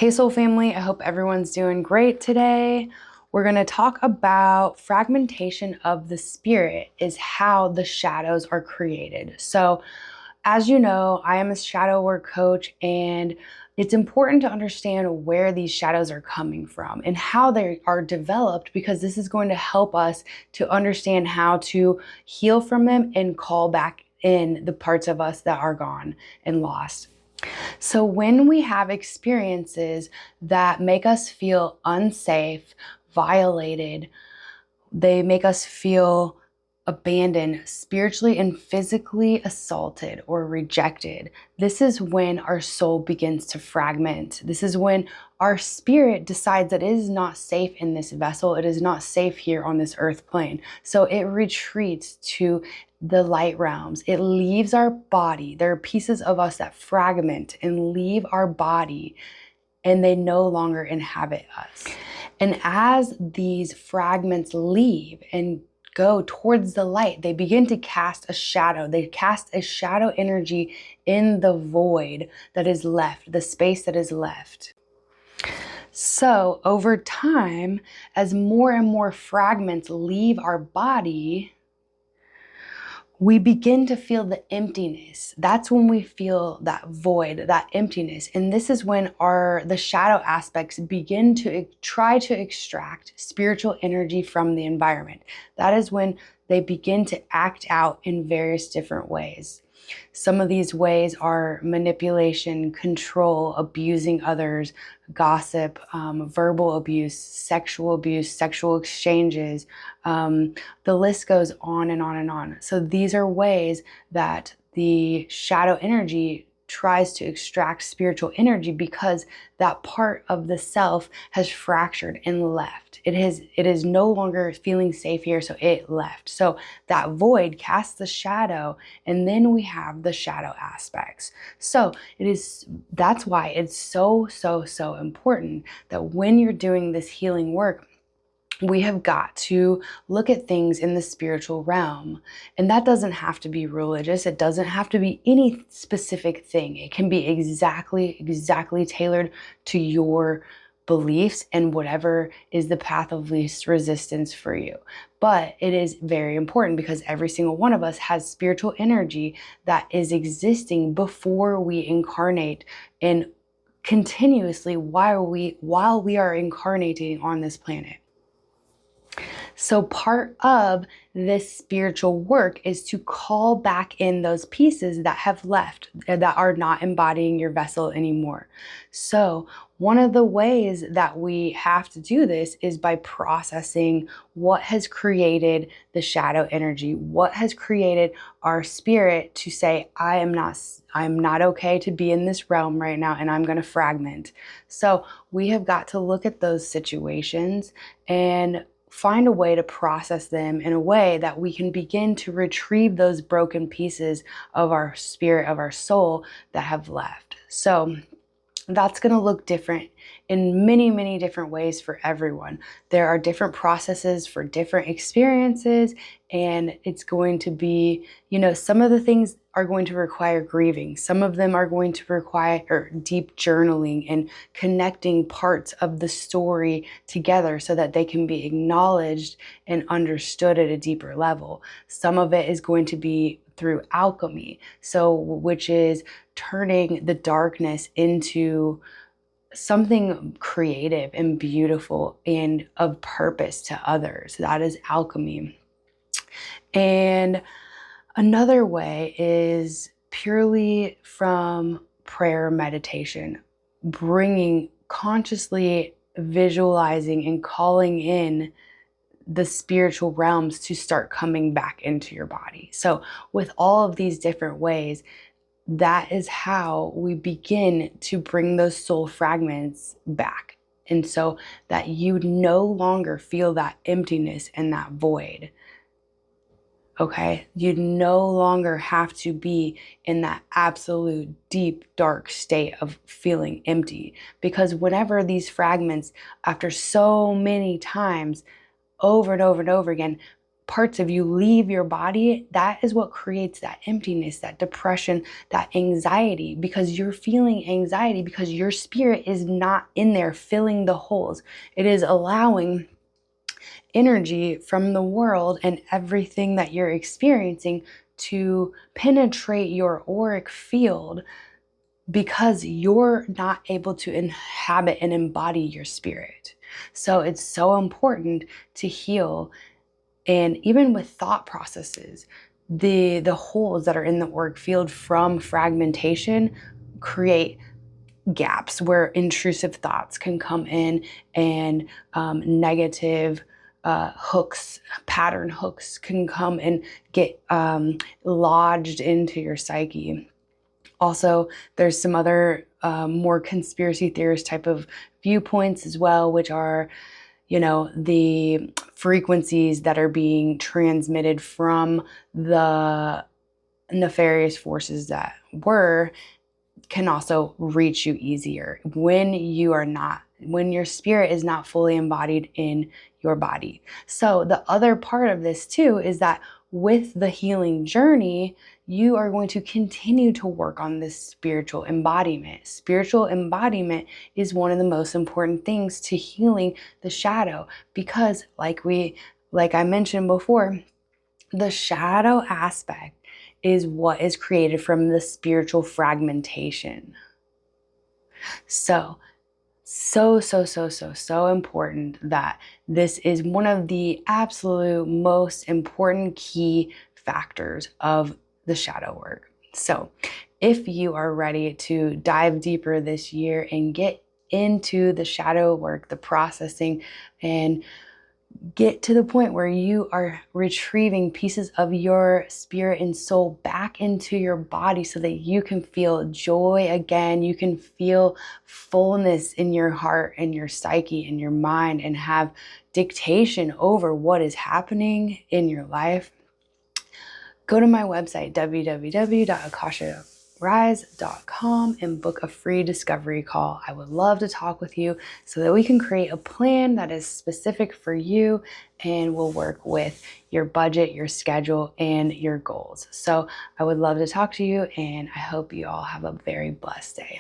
Hey Soul Family, I hope everyone's doing great today. We're going to talk about fragmentation of the spirit is how the shadows are created. So, as you know, I am a shadow work coach, and it's important to understand where these shadows are coming from and how they are developed, because this is going to help us to understand how to heal from them and call back in the parts of us that are gone and lost. So when we have experiences that make us feel unsafe, violated, they make us feel abandoned, spiritually and physically assaulted or rejected, this is when our soul begins to fragment. This is when our spirit decides that it is not safe in this vessel. It is not safe here on this earth plane. So it retreats to the light realms. It leaves our body. There are pieces of us that fragment and leave our body, and they no longer inhabit us. And as these fragments leave and go towards the light, they begin to cast a shadow. They cast a shadow energy in the void that is left, the space that is left. So over time, as more and more fragments leave our body, we begin to feel the emptiness. That's when we feel that void, that emptiness. And this is when the shadow aspects begin to try to extract spiritual energy from the environment. That is when they begin to act out in various different ways. Some of these ways are manipulation, control, abusing others, gossip, verbal abuse, sexual exchanges. The list goes on and on and on. So these are ways that the shadow energy tries to extract spiritual energy, because that part of the self has fractured and left. It is no longer feeling safe here, so it left. So that void casts the shadow, and then we have the shadow aspects. So that's why it's so important that when you're doing this healing work, we have got to look at things in the spiritual realm. And that doesn't have to be religious. It doesn't have to be any specific thing. It can be exactly tailored to your beliefs and whatever is the path of least resistance for you. But it is very important, because every single one of us has spiritual energy that is existing before we incarnate, and continuously while we are incarnating on this planet. So part of this spiritual work is to call back in those pieces that have left, that are not embodying your vessel anymore. So one of the ways that we have to do this is by processing what has created the shadow energy, what has created our spirit to say, I'm not okay to be in this realm right now, and I'm going to fragment. So we have got to look at those situations and find a way to process them in a way that we can begin to retrieve those broken pieces of our spirit, of our soul that have left. So that's going to look different in many different ways for everyone. There are different processes for different experiences, and it's going to be, some of the things are going to require grieving. Some of them are going to require deep journaling and connecting parts of the story together so that they can be acknowledged and understood at a deeper level. Some of it is going to be through alchemy, which is turning the darkness into something creative and beautiful and of purpose to others. That is alchemy. And another way is purely from prayer, meditation, bringing, consciously visualizing and calling in the spiritual realms to start coming back into your body. So with all of these different ways, that is how we begin to bring those soul fragments back. And so that you no longer feel that emptiness and that void. Okay? You no longer have to be in that absolute deep, dark state of feeling empty. Because whenever these fragments, after so many times, over and over and over again, parts of you leave your body, that is what creates that emptiness, that depression, that anxiety, because you're feeling anxiety because your spirit is not in there filling the holes. It is allowing energy from the world and everything that you're experiencing to penetrate your auric field because you're not able to inhabit and embody your spirit. So it's so important to heal. And even with thought processes, the holes that are in the auric field from fragmentation create gaps where intrusive thoughts can come in, and negative hooks, pattern hooks can come and get lodged into your psyche. Also, there's some other more conspiracy theorist type of viewpoints as well, which are, the frequencies that are being transmitted from the nefarious forces that can also reach you easier when your spirit is not fully embodied in your body. So the other part of this too is that with the healing journey, you are going to continue to work on this spiritual embodiment. Spiritual embodiment is one of the most important things to healing the shadow, because like I mentioned before, the shadow aspect is what is created from the spiritual fragmentation. So important that this is one of the absolute most important key factors of the shadow work. So if you are ready to dive deeper this year and get into the shadow work, the processing, and get to the point where you are retrieving pieces of your spirit and soul back into your body so that you can feel joy again, you can feel fullness in your heart and your psyche and your mind, and have dictation over what is happening in your life, go to my website, www.akasharise.com, and book a free discovery call. I would love to talk with you so that we can create a plan that is specific for you and will work with your budget, your schedule, and your goals. So I would love to talk to you, and I hope you all have a very blessed day.